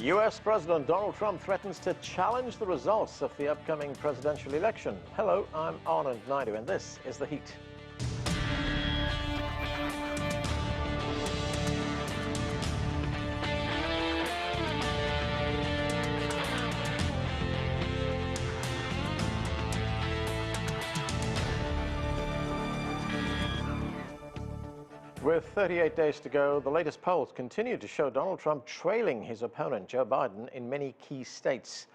U.S. President Donald Trump threatens to challenge the results of the upcoming presidential election. Hello, I'm Anand Naidu, and this is The Heat. With 38 days to go, the latest polls continue to show Donald Trump trailing his opponent, Joe Biden, in many key states.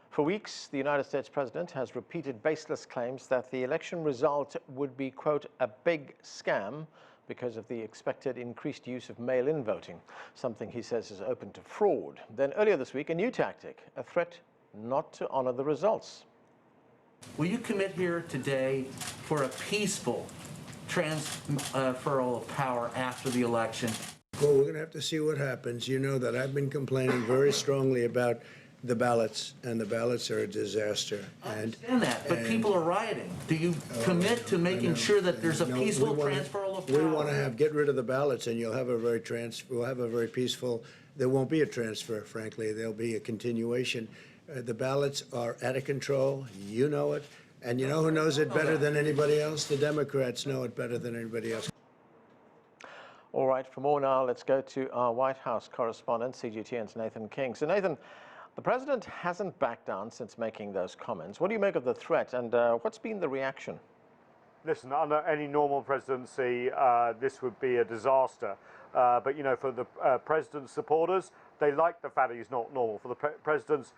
For weeks, the United States president has repeated baseless claims that the election result would be, quote, a big scam because of the expected increased use of mail-in voting, something he says is open to fraud. Then earlier this week, a new tactic, a threat not to honor the results. Will you commit here today for a peaceful transferal of power after the election? Well, we're going to have to see what happens. You know that I've been complaining very strongly about the ballots, and the ballots are a disaster. I understand that, but people are rioting. Do you commit to making sure that there's a peaceful transferal of power? We want to get rid of the ballots, and you'll have a very we'll have a very peaceful. There won't be a transfer, frankly. There'll be a continuation. The ballots are out of control. You know it. And you know who knows it better than anybody else? The Democrats know it better than anybody else. All right, for more now, let's go to our White House correspondent, CGTN's Nathan King. So, Nathan, the president hasn't backed down since making those comments. What do you make of the threat, and what's been the reaction? Listen, under any normal presidency, this would be a disaster. But, you know, for the president's supporters, they like the fact that he's not normal. For the president's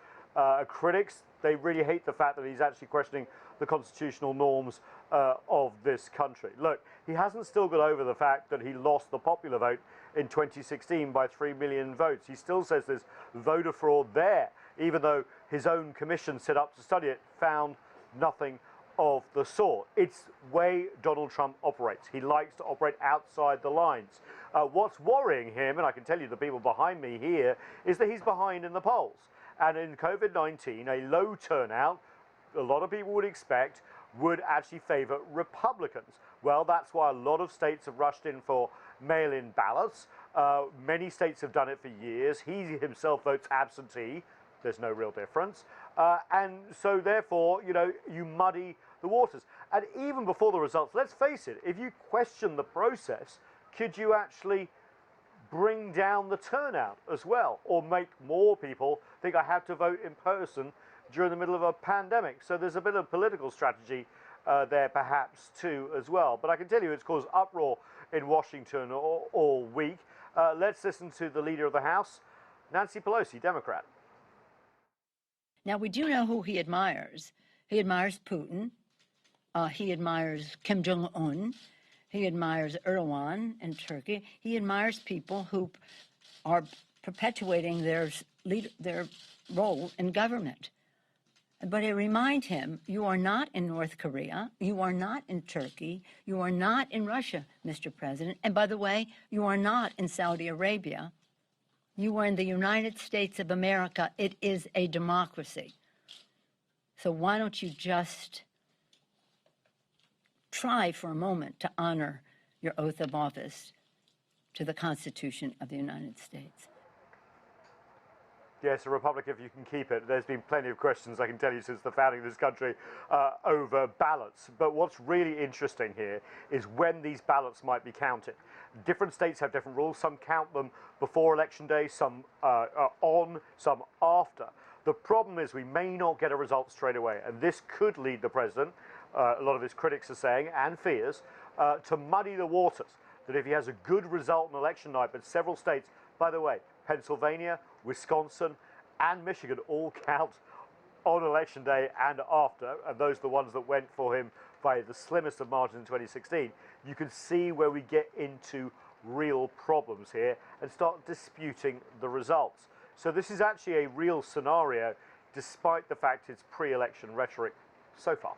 critics, they really hate the fact that he's actually questioning the constitutional norms of this country. Look, he hasn't still got over the fact that he lost the popular vote in 2016 by 3 million votes. He still says there's voter fraud there, even though his own commission set up to study it found nothing of the sort. It's the way Donald Trump operates. He likes to operate outside the lines. What's worrying him, and I can tell you the people behind me here, is that he's behind in the polls. And in COVID-19, a low turnout, a lot of people would expect, would actually favor Republicans. Well, that's why a lot of states have rushed in for mail-in ballots. Many states have done it for years. He himself votes absentee. There's no real difference. And so therefore, you know, you muddy the waters. And even before the results, let's face it, if you question the process, could you actually bring down the turnout as well, or make more people think I have to vote in person during the middle of a pandemic? So there's a bit of political strategy there perhaps too as well. But I can tell you it's caused uproar in Washington all week. Let's listen to the leader of the House, Nancy Pelosi, Democrat. Now, we do know who he admires. He admires Putin. He admires Kim Jong-un. He admires Erdogan in Turkey. He admires people who are perpetuating their role in government. But I remind him, you are not in North Korea, you are not in Turkey, you are not in Russia, Mr. President. And by the way, you are not in Saudi Arabia. You are in the United States of America. It is a democracy. So why don't you just try for a moment to honor your oath of office to the Constitution of the United States? Yes, a republic if you can keep it. There's been plenty of questions, I can tell you, since the founding of this country over ballots. But what's really interesting here is when these ballots might be counted. Different states have different rules. Some count them before Election Day, some on, some after. The problem is we may not get a result straight away, and this could lead the president, a lot of his critics are saying, and fears, to muddy the waters. That if he has a good result on election night, but several states, by the way, Pennsylvania, Wisconsin, and Michigan all count on election day and after, and those are the ones that went for him by the slimmest of margins in 2016, you can see where we get into real problems here and start disputing the results. So this is actually a real scenario, despite the fact it's pre-election rhetoric so far.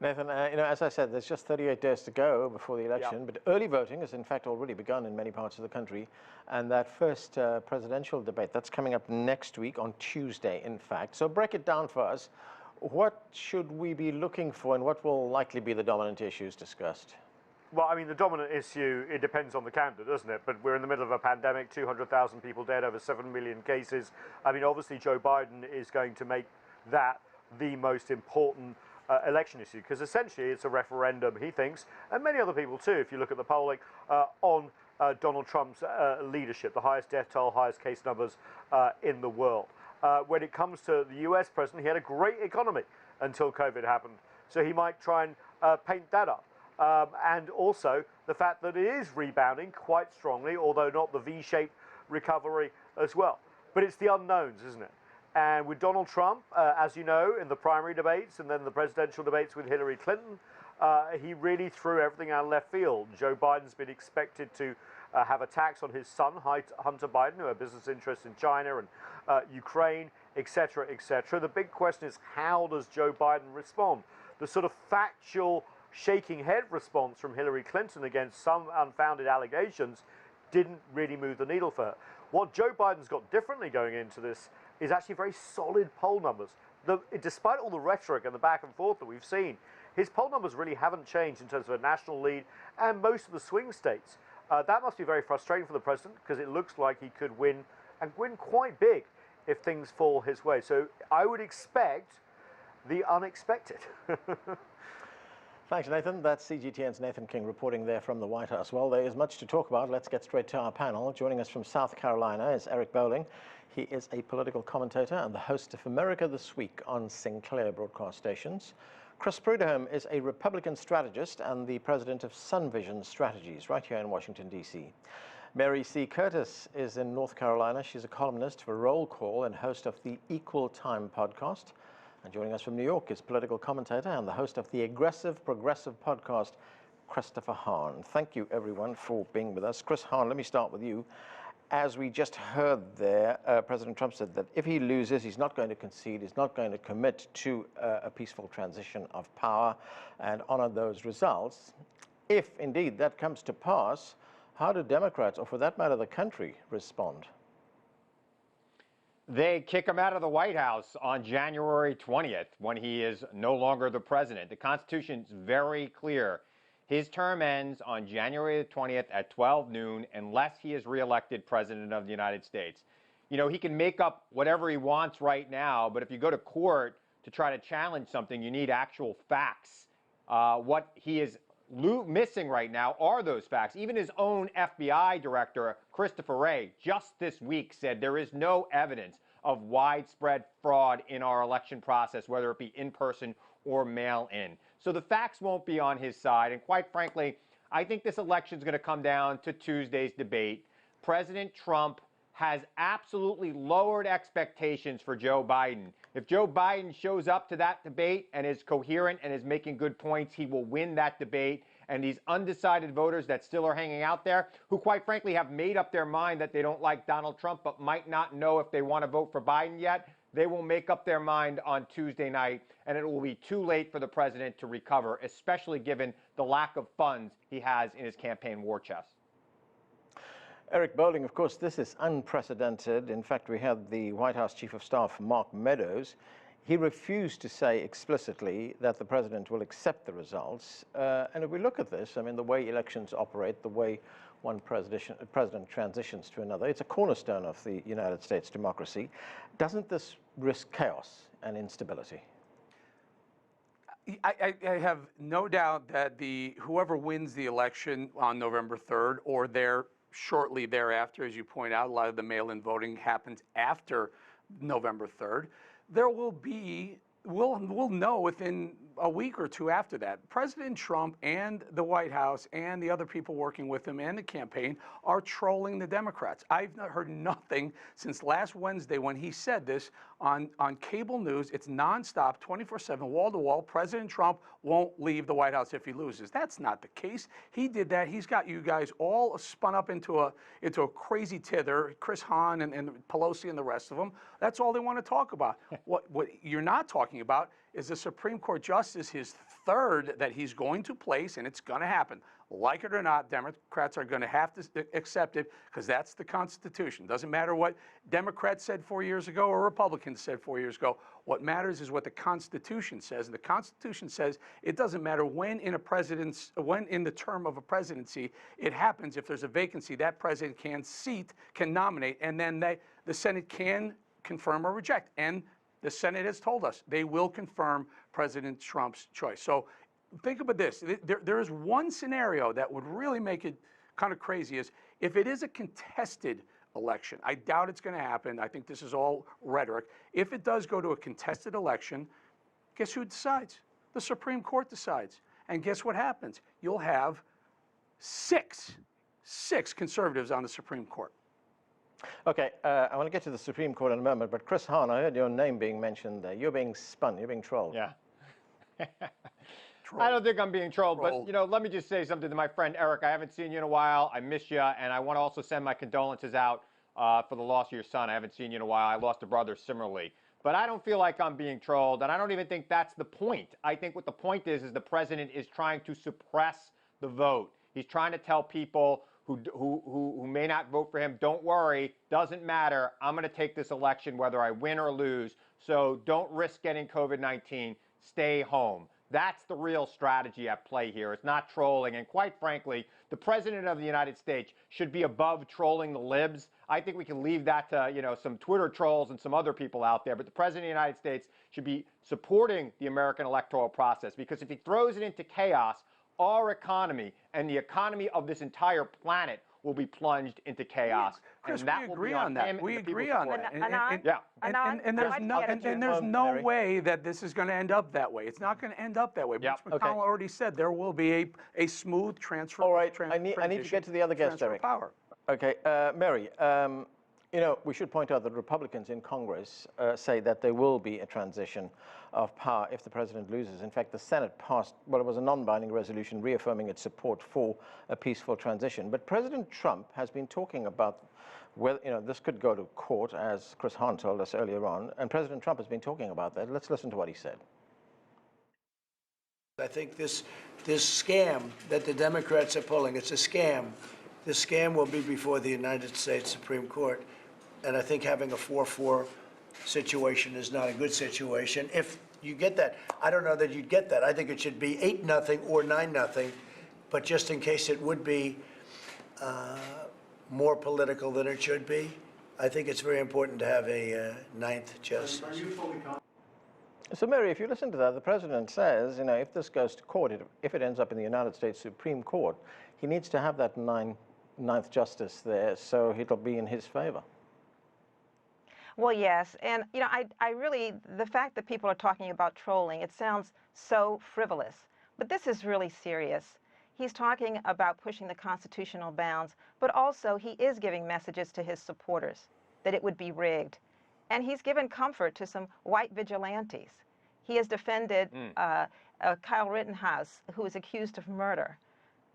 Nathan, you know, as I said, there's just 38 days to go before the election, but early voting has in fact already begun in many parts of the country. And that first presidential debate, that's coming up next week on Tuesday, in fact. So break it down for us. What should we be looking for, and what will likely be the dominant issues discussed? Well, I mean, the dominant issue, it depends on the candidate, doesn't it? But we're in the middle of a pandemic, 200,000 people dead, over 7 million cases. I mean, obviously, Joe Biden is going to make that the most important election issue, because essentially it's a referendum, he thinks, and many other people too, if you look at the polling, on Donald Trump's leadership, the highest death toll, highest case numbers in the world. When it comes to the US president, he had a great economy until COVID happened. So he might try and paint that up. And also the fact that it is rebounding quite strongly, although not the V-shaped recovery as well. But it's the unknowns, isn't it? And with Donald Trump, as you know, in the primary debates and then the presidential debates with Hillary Clinton, he really threw everything out of left field. Joe Biden's been expected to have attacks on his son, Hunter Biden, who had business interests in China and Ukraine, etc., etc. The big question is, how does Joe Biden respond? The sort of factual shaking head response from Hillary Clinton against some unfounded allegations didn't really move the needle for her. What Joe Biden's got differently going into this is actually very solid poll numbers. Despite all the rhetoric and the back and forth that we've seen, his poll numbers really haven't changed in terms of a national lead and most of the swing states. That must be very frustrating for the president, because it looks like he could win, and win quite big, if things fall his way. So I would expect the unexpected. Thanks, Nathan. That's CGTN's Nathan King reporting there from the White House. Well, there is much to talk about. Let's get straight to our panel. Joining us from South Carolina is Eric Bolling. He is a political commentator and the host of America This Week on Sinclair broadcast stations. Chris Prudhome is a Republican strategist and the president of Sunvision Strategies right here in Washington, D.C. Mary C. Curtis is in North Carolina. She's a columnist for Roll Call and host of the Equal Time podcast. And joining us from New York is political commentator and the host of the Aggressive Progressive podcast, Christopher Hahn. Thank you, everyone, for being with us. Chris Hahn, let me start with you. As we just heard there, President Trump said that if he loses, he's not going to concede, he's not going to commit to a peaceful transition of power and honor those results. If indeed that comes to pass, how do Democrats, or for that matter, the country, respond? They kick him out of the White House on January 20th when he is no longer the president. The Constitution is very clear. His term ends on January 20th at 12 noon unless he is reelected president of the United States. You know, he can make up whatever he wants right now, but if you go to court to try to challenge something, you need actual facts. What he is missing right now are those facts. Even his own FBI director, Christopher Hahn, just this week said there is no evidence of widespread fraud in our election process, whether it be in person or mail-in. So the facts won't be on his side. And quite frankly, I think this election is going to come down to Tuesday's debate. President Trump has absolutely lowered expectations for Joe Biden. If Joe Biden shows up to that debate and is coherent and is making good points, he will win that debate. And these undecided voters that still are hanging out there, who quite frankly have made up their mind that they don't like Donald Trump but might not know if they want to vote for Biden yet, they will make up their mind on Tuesday night, and it will be too late for the president to recover, especially given the lack of funds he has in his campaign war chest. Eric Bolling, of course, this is unprecedented. In fact, we had the White House Chief of Staff, Mark Meadows. He refused to say explicitly that the president will accept the results. And if we look at this, I mean, the way elections operate, the way one president transitions to another, it's a cornerstone of the United States democracy. Doesn't this risk chaos and instability? I have no doubt that whoever wins the election on November 3rd or shortly thereafter, as you point out, a lot of the mail-in voting happens after November 3rd. There will be, we'll know within a week or two after that. President Trump and the White House and the other people working with him and the campaign are trolling the Democrats. I've not heard nothing since last Wednesday when he said this on cable news. It's nonstop, 24/7, wall to wall. President Trump won't leave the White House if he loses. That's not the case. He did that. He's got you guys all spun up into a crazy tither. Chris Hahn and Pelosi and the rest of them. That's all they want to talk about. What you're not talking about is the Supreme Court justice, his third that he's going to place, and it's going to happen. Like it or not, Democrats are going to have to accept it because that's the Constitution. Doesn't matter what Democrats said 4 years ago or Republicans said 4 years ago. What matters is what the Constitution says. And the Constitution says it doesn't matter when in the term of a presidency it happens. If there's a vacancy, that president can nominate, and then the Senate can confirm or reject. And the Senate has told us they will confirm President Trump's choice. So think about this. There is one scenario that would really make it kind of crazy is if it is a contested election. I doubt it's going to happen. I think this is all rhetoric. If it does go to a contested election, guess who decides? The Supreme Court decides. And guess what happens? You'll have six conservatives on the Supreme Court. Okay, I want to get to the Supreme Court in a moment, but Chris Hahn, I heard your name being mentioned there. You're being spun, you're being trolled. Yeah. I don't think I'm being trolled, but let me just say something to my friend Eric. I haven't seen you in a while. I miss you, and I want to also send my condolences out for the loss of your son. I haven't seen you in a while. I lost a brother similarly. But I don't feel like I'm being trolled, and I don't even think that's the point. I think what the point is the president is trying to suppress the vote. He's trying to tell people who may not vote for him, don't worry, doesn't matter. I'm going to take this election whether I win or lose. So don't risk getting COVID-19. Stay home. That's the real strategy at play here. It's not trolling. And quite frankly, the president of the United States should be above trolling the libs. I think we can leave that to, some Twitter trolls and some other people out there. But the president of the United States should be supporting the American electoral process, because if he throws it into chaos, our economy and the economy of this entire planet will be plunged into chaos. Chris, and that we agree on that. We agree on that. And there's no way that this is going to end up that way. It's not going to end up that way. Mitch McConnell already said there will be a smooth transfer. All right, I need to get to the other guest, Eric. Power. Okay, Mary, we should point out that Republicans in Congress say that there will be a transition of power if the president loses. In fact, the Senate passed, it was a non-binding resolution reaffirming its support for a peaceful transition. But President Trump has been talking about whether, this could go to court, as Chris Hahn told us earlier on, and President Trump has been talking about that. Let's listen to what he said. I think this scam that the Democrats are pulling, it's a scam. The scam will be before the United States Supreme Court. And I think having a 4-4 situation is not a good situation. If you get that, I don't know that you'd get that. I think it should be 8-0 or 9-0. But just in case it would be more political than it should be, I think it's very important to have a ninth justice. So, Mary, if you listen to that, the president says, if this goes to court, if it ends up in the United States Supreme Court, he needs to have that ninth justice there, so it'll be in his favor. Well, yes, and I really, the fact that people are talking about trolling, it sounds so frivolous, but this is really serious. He's talking about pushing the constitutional bounds, but also he is giving messages to his supporters that it would be rigged. And he's given comfort to some white vigilantes. He has defended Kyle Rittenhouse, who is accused of murder,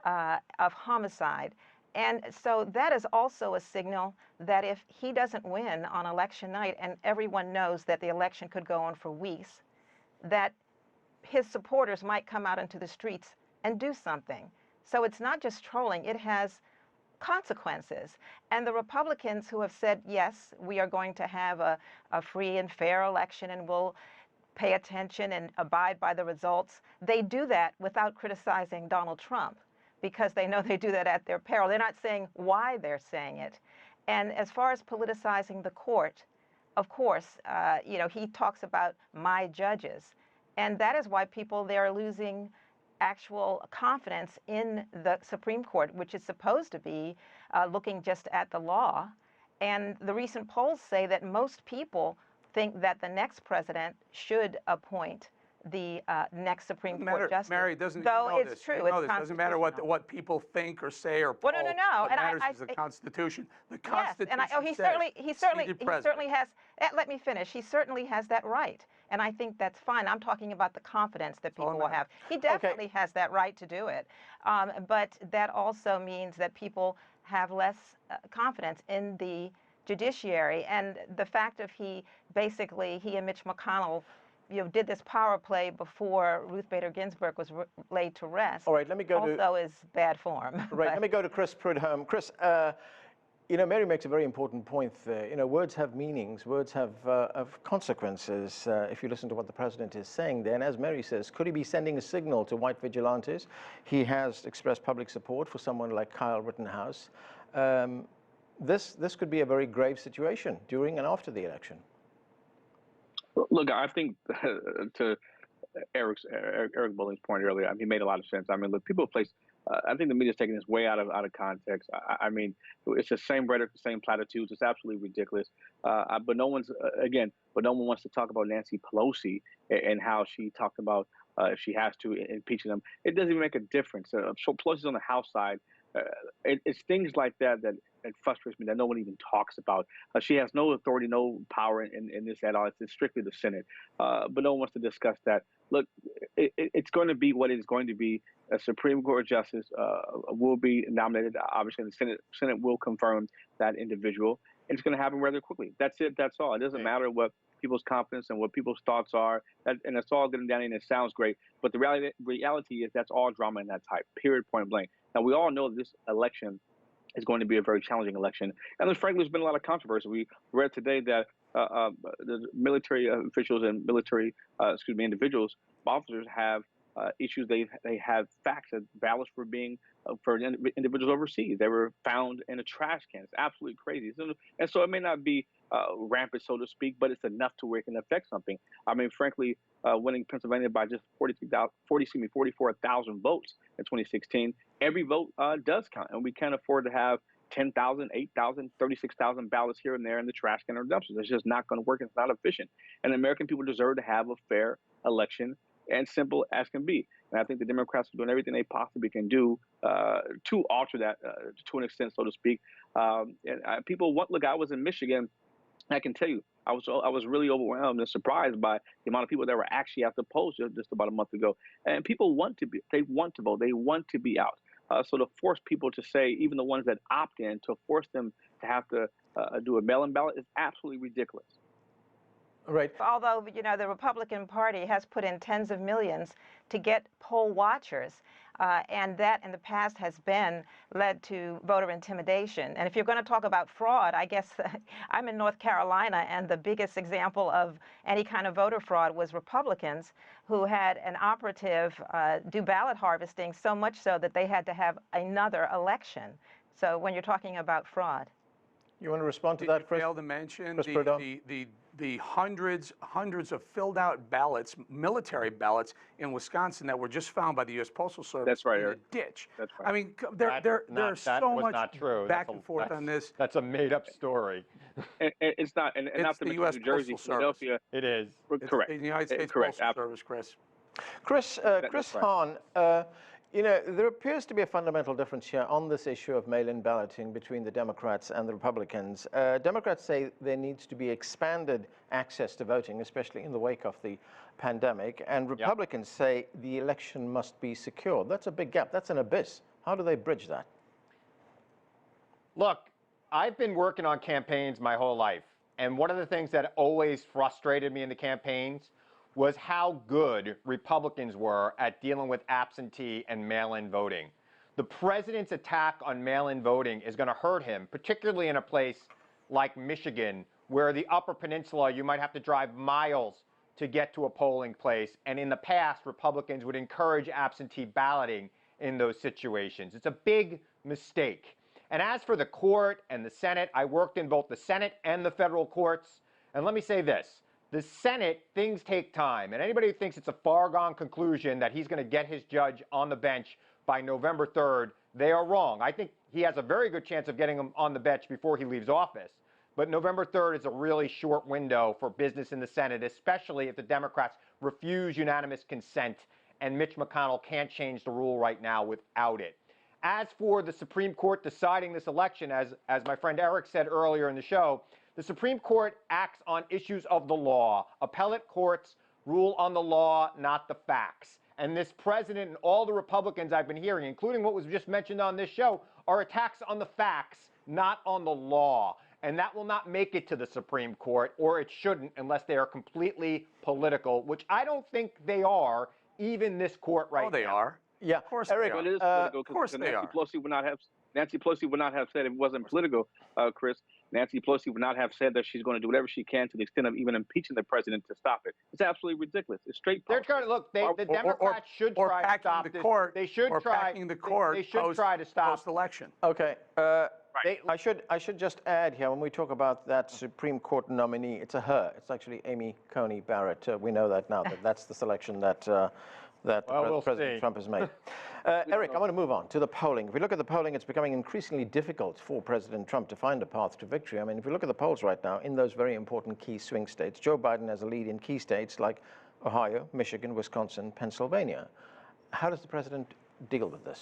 of homicide. And so that is also a signal that if he doesn't win on election night, and everyone knows that the election could go on for weeks, that his supporters might come out into the streets and do something. So it's not just trolling, it has consequences. And the Republicans who have said, yes, we are going to have a free and fair election and we'll pay attention and abide by the results, they do that without criticizing Donald Trump, because they know they do that at their peril. They're not saying why they're saying it. And as far as politicizing the court, of course, he talks about my judges. And that is why people there are losing actual confidence in the Supreme Court, which is supposed to be looking just at the law. And the recent polls say that most people think that the next president should appoint the next Supreme Court justice. Mary, doesn't though you know it's this? true, You know it's this. Doesn't matter what people think or say or poll. Well, no. What And matters is the Constitution. The Constitution he says certainly has. Let me finish. He certainly has that right, and I think that's fine. I'm talking about the confidence that people will have. He definitely has that right to do it, but that also means that people have less confidence in the judiciary, and the fact of he and Mitch McConnell, did this power play before Ruth Bader Ginsburg was laid to rest. All right, let me go also is bad form. Right, let me go to Chris Prudhome. Chris, you know, Mary makes a very important point there. You know, words have meanings, words have consequences, if you listen to what the president is saying there. And as Mary says, could he be sending a signal to white vigilantes? He has expressed public support for someone like Kyle Rittenhouse. This could be a very grave situation during and after the election. Look, I think to Eric Bolling's point earlier, I mean, he made a lot of sense. I mean, look, people place. I think the media's taking this way out of context. I mean, it's the same rhetoric, the same platitudes. It's absolutely ridiculous. But no one wants to talk about Nancy Pelosi and how she talked about if she has to impeach them. It doesn't even make a difference. So Pelosi's on the House side. It's things like that frustrates me that no one even talks about. She has no authority, no power in this at all. It's strictly the Senate. But no one wants to discuss that. Look, it's going to be what it's going to be. A Supreme Court justice will be nominated. Obviously, the Senate will confirm that individual. And it's going to happen rather quickly. That's it. That's all. It doesn't matter what people's confidence and what people's thoughts are. And it's all good and dandy, and it sounds great. But the reality is that's all drama in that type, period, point blank. Now, we all know this election is going to be a very challenging election. And frankly, there's been a lot of controversy. We read today that the military officials and military, individuals, officers have issues. They have facts that ballots were being for individuals overseas. They were found in a trash can. It's absolutely crazy. And so it may not be rampant, so to speak, but it's enough to where it can affect something. I mean, frankly, winning Pennsylvania by just 44,000 votes in 2016, every vote does count, and we can't afford to have 10,000, 8,000, 36,000 ballots here and there in the trash can or dumpsters. It's just not going to work. It's not efficient. And the American people deserve to have a fair election, and simple as can be. And I think the Democrats are doing everything they possibly can do to alter that to an extent, so to speak. People want. Look, I was in Michigan. I can tell you, I was really overwhelmed and surprised by the amount of people that were actually at the polls just about a month ago. And people want to be. They want to vote. They want to be out. So to force people to say, even the ones that opt in, to force them to have to do a mail-in ballot is absolutely ridiculous. Right. Although, you know, the Republican Party has put in tens of millions to get poll watchers, and that in the past has led to voter intimidation. And if you're going to talk about fraud, I guess I'm in North Carolina, and the biggest example of any kind of voter fraud was Republicans who had an operative do ballot harvesting, so much so that they had to have another election. So when you're talking about fraud. You want to respond to that, Chris? You failed to mention the hundreds of filled out ballots, military ballots in Wisconsin that were just found by the U.S. Postal Service. That's right, in Eric. a ditch. That's right. I mean, there's so much not true. back and forth on this. That's a made-up story. It's not, and It's not to the mention U.S. New Jersey, Postal Philadelphia. It is. Correct. It's the United States Correct. Postal Service, Chris. Chris That's right. Hahn, you know, there appears to be a fundamental difference here on this issue of mail-in balloting between the Democrats and the Republicans. Democrats say there needs to be expanded access to voting, especially in the wake of the pandemic, and Republicans say the election must be secure. That's a big gap. That's an abyss. How do they bridge that? Look, I've been working on campaigns my whole life, and one of the things that always frustrated me in the campaigns was how good Republicans were at dealing with absentee and mail-in voting. The president's attack on mail-in voting is going to hurt him, particularly in a place like Michigan, where the Upper Peninsula, you might have to drive miles to get to a polling place. And in the past, Republicans would encourage absentee balloting in those situations. It's a big mistake. And as for the court and the Senate, I worked in both the Senate and the federal courts. And let me say this. The Senate, things take time, and anybody who thinks it's a foregone conclusion that he's going to get his judge on the bench by November 3rd, they are wrong. I think he has a very good chance of getting him on the bench before he leaves office. But November 3rd is a really short window for business in the Senate, especially if the Democrats refuse unanimous consent, and Mitch McConnell can't change the rule right now without it. As for the Supreme Court deciding this election, as my friend Eric said earlier in the show, the Supreme Court acts on issues of the law. Appellate courts rule on the law, not the facts. And this president and all the Republicans I've been hearing, including what was just mentioned on this show, are attacks on the facts, not on the law. and that will not make it to the Supreme Court, or it shouldn't unless they are completely political, which I don't think they are, even this court right now. Oh, they are. Yeah, Of course Eric, they But are. it is political Of course because they are. Nancy Pelosi would not have said if it wasn't political, Chris. Nancy Pelosi would not have said that she's going to do whatever she can to the extent of even impeaching the president to stop it. It's absolutely ridiculous. It's straight They're politics. trying to look. The Democrats should or try to packing stop the this. court, They should or try. packing the court They should try to stop. post-election. okay. I should just add here, when we talk about that Supreme Court nominee, it's a her. It's actually Amy Coney Barrett. We know that now. That's the selection that President Trump has made. Eric, I want to move on to the polling. If we look at the polling, it's becoming increasingly difficult for President Trump to find a path to victory. I mean, if we look at the polls right now, in those very important key swing states, Joe Biden has a lead in key states like Ohio, Michigan, Wisconsin, Pennsylvania. How does the president deal with this?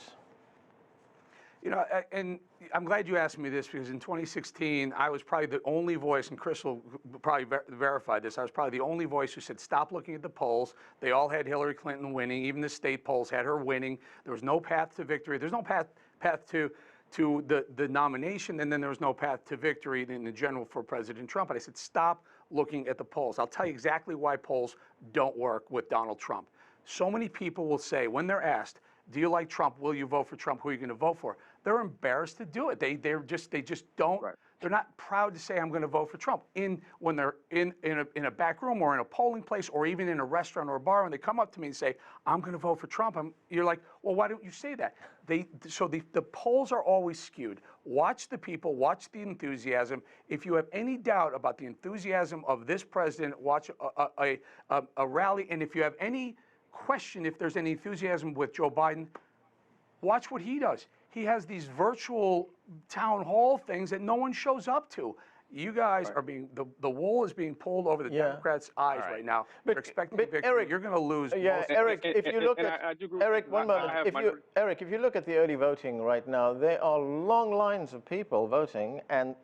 You know, and I'm glad you asked me this, because in 2016, I was probably the only voice, and Chris will probably verify this, I was probably the only voice who said, stop looking at the polls. They all had Hillary Clinton winning. Even the state polls had her winning. There was no path to victory. There's no path to the nomination, and then there was no path to victory in the general for President Trump. And I said, stop looking at the polls. I'll tell you exactly why polls don't work with Donald Trump. So many people will say, when they're asked, do you like Trump? Will you vote for Trump? Who are you going to vote for? They're embarrassed to do it. They just don't. Right. They're not proud to say I'm going to vote for Trump. When they're in a back room or in a polling place or even in a restaurant or a bar, when they come up to me and say I'm going to vote for Trump, you're like, well, why don't you say that? So the polls are always skewed. Watch the people. Watch the enthusiasm. If you have any doubt about the enthusiasm of this president, watch a rally. And if you have any question if there's any enthusiasm with Joe Biden, watch what he does. He has these virtual town hall things that no one shows up to. You guys are being, the wool is being pulled over the Democrats' eyes right now. They're expecting victory. Eric, you're going to lose. Yeah, Eric, if you look at, Eric, one moment. Eric, if you look at the early voting right now, there are long lines of people voting, and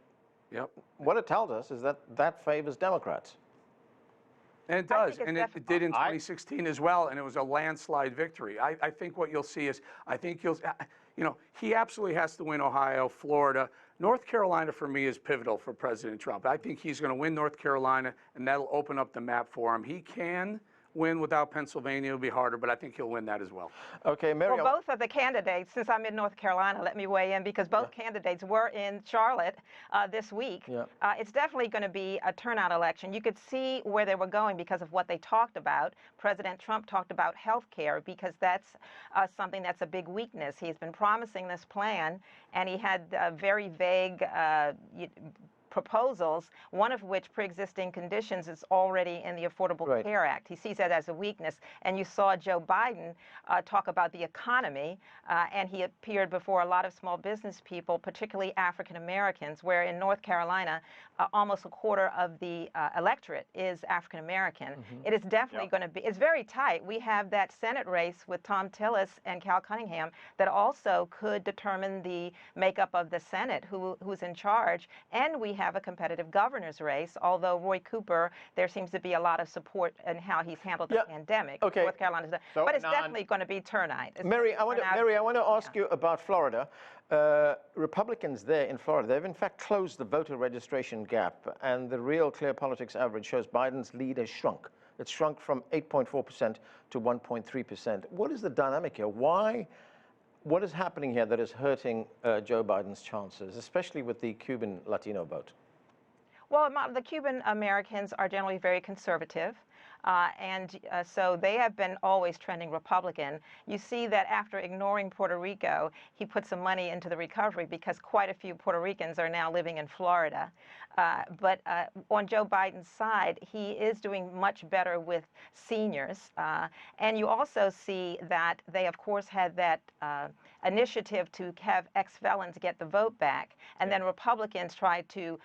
what it tells us is that favors Democrats. And it does, and it did in 2016 as well, and it was a landslide victory. I think what you'll see is, he absolutely has to win Ohio, Florida. North Carolina, for me, is pivotal for President Trump. I think he's going to win North Carolina, and that'll open up the map for him. He can win without Pennsylvania. It'll be harder, but I think he'll win that as well. Okay, Mary. Well, both of the candidates, since I'm in North Carolina, let me weigh in, because both candidates were in Charlotte this week. It's definitely going to be a turnout election. You could see where they were going because of what they talked about. President Trump talked about health care, because that's something that's a big weakness. He's been promising this plan, and he had very vague proposals, one of which, pre-existing conditions, is already in the Affordable Care Act. He sees that as a weakness. And you saw Joe Biden talk about the economy, and he appeared before a lot of small business people, particularly African Americans, where in North Carolina, almost a quarter of the electorate is African American. It is definitely going to be, it's very tight. We have that Senate race with Tom Tillis and Cal Cunningham that also could determine the makeup of the Senate, who's in charge. And we have a competitive governor's race, although Roy Cooper, there seems to be a lot of support in how he's handled the pandemic. Okay. North Carolina's done. But it's definitely going to be turnout. Mary, I want to ask you about Florida. Republicans there in Florida, they've in fact closed the voter registration gap, and the Real Clear Politics average shows Biden's lead has shrunk. It's shrunk from 8.4% to 1.3%. What is the dynamic here? What is happening here that is hurting Joe Biden's chances, especially with the Cuban Latino vote? Well, the Cuban Americans are generally very conservative. So they have been always trending Republican. You see that after ignoring Puerto Rico, he put some money into the recovery, because quite a few Puerto Ricans are now living in Florida. But on Joe Biden's side, he is doing much better with seniors. And you also see that they, of course, had that initiative to have ex-felons get the vote back. And then Republicans tried to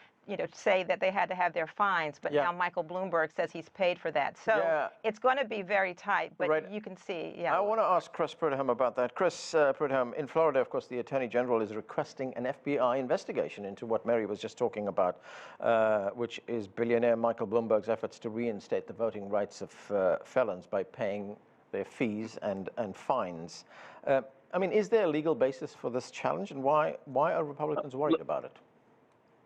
say that they had to have their fines, but now Michael Bloomberg says he's paid for that. So it's going to be very tight, but you can see, I want to ask Chris Prudhome about that. Chris Prudhome, in Florida, of course, the Attorney General is requesting an FBI investigation into what Mary was just talking about, which is billionaire Michael Bloomberg's efforts to reinstate the voting rights of felons by paying their fees and fines. I mean, is there a legal basis for this challenge, and why are Republicans worried about it?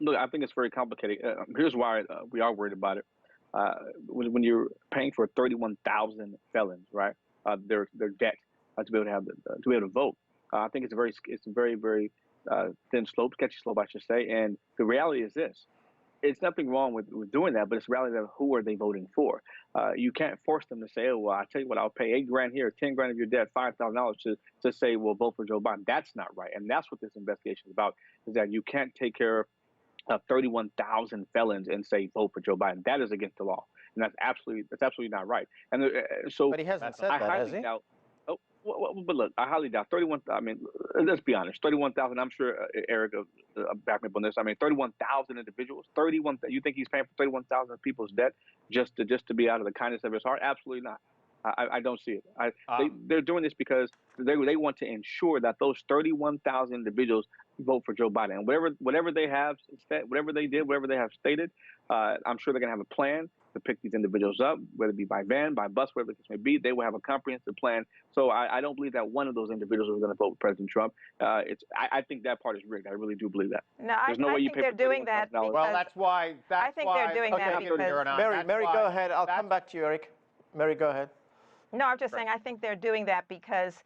look, I think it's very complicated. Here's why we are worried about it. When you're paying for 31,000 felons, right? Their debt to be able to have to be able to vote. I think it's a very thin slope, sketchy slope, I should say. And the reality is this: it's nothing wrong with doing that, but it's the reality of who are they voting for. You can't force them to say, oh, well, I tell you what, I'll pay $8,000 here, $10,000 of your debt, $5,000 to say, well, vote for Joe Biden. That's not right, and that's what this investigation is about. Is that you can't take care of 31,000 felons and say vote for Joe Biden. That is against the law, and that's absolutely not right. And so, But he hasn't said that, has he? But look, I highly doubt 31. I mean, let's be honest. 31,000. I'm sure Eric back me up on this. I mean, 31,000 individuals. 31. You think he's paying for 31,000 people's debt just to be out of the kindness of his heart? Absolutely not. I don't see it. They're doing this because they want to ensure that those 31,000 individuals vote for Joe Biden. And whatever they have said, whatever they did, whatever they have stated, I'm sure they're going to have a plan to pick these individuals up, whether it be by van, by bus, whatever the case may be. They will have a comprehensive plan. So I don't believe that one of those individuals is going to vote for President Trump. I think that part is rigged. I really do believe that. No, There's no way you think pay they're for doing that because Well, that's why. I think they're doing that because Mary, go ahead. I'll come back to you, Eric. Mary, go ahead. No, I'm just saying I think they're doing that because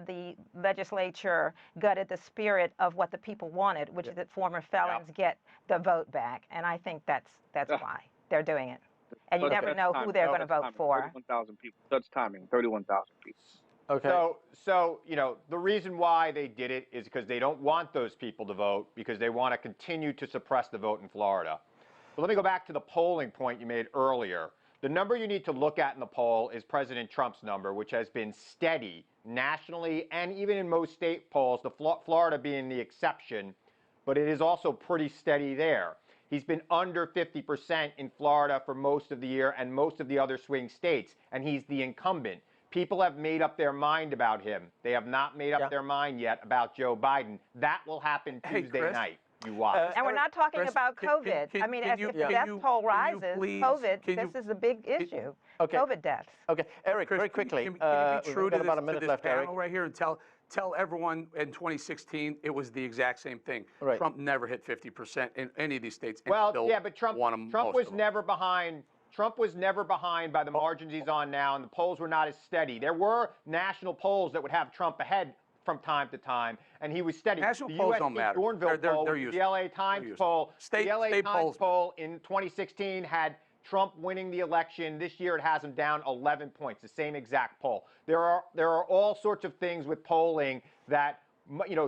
the legislature gutted the spirit of what the people wanted, which is that former felons get the vote back, and I think that's why they're doing it. And you never know who they're going to vote for. 31,000 people. That's timing. 31,000 people. Okay. So the reason why they did it is because they don't want those people to vote because they want to continue to suppress the vote in Florida. But let me go back to the polling point you made earlier. The number you need to look at in the poll is President Trump's number, which has been steady nationally and even in most state polls, Florida being the exception, but it is also pretty steady there. He's been under 50% in Florida for most of the year and most of the other swing states, and he's the incumbent. People have made up their mind about him. They have not made up their mind yet about Joe Biden. That will happen Tuesday night. You watch. And we're not talking about COVID. I mean, if the death toll rises, COVID, this is a big issue. Okay. COVID deaths. Okay, Eric, Chris, very quickly. Can you be true we've got about a minute this left, panel Eric. right here and tell everyone in 2016 it was the exact same thing. Right. Trump never hit 50% in any of these states. And Well, still yeah, but Trump won them was most of them. never behind. Trump was never behind by the margins he's on now, and the polls were not as steady. There were national polls that would have Trump ahead from time to time, and he was steady. National the polls USC don't matter. Dornville poll, They're the useful. LA Times useful. poll, State the LA Times polls. poll in 2016 had Trump winning the election. This year it has him down 11 points, the same exact poll. There are all sorts of things with polling that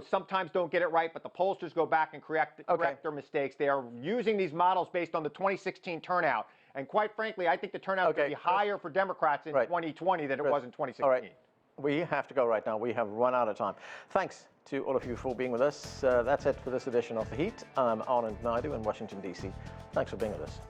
sometimes don't get it right, but the pollsters go back and correct their mistakes. They are using these models based on the 2016 turnout. And quite frankly, I think the turnout is going to be higher for Democrats in 2020 than it was in 2016. All right. We have to go right now. We have run out of time. Thanks to all of you for being with us. That's it for this edition of The Heat. I'm Anand Naidu in Washington, D.C. Thanks for being with us.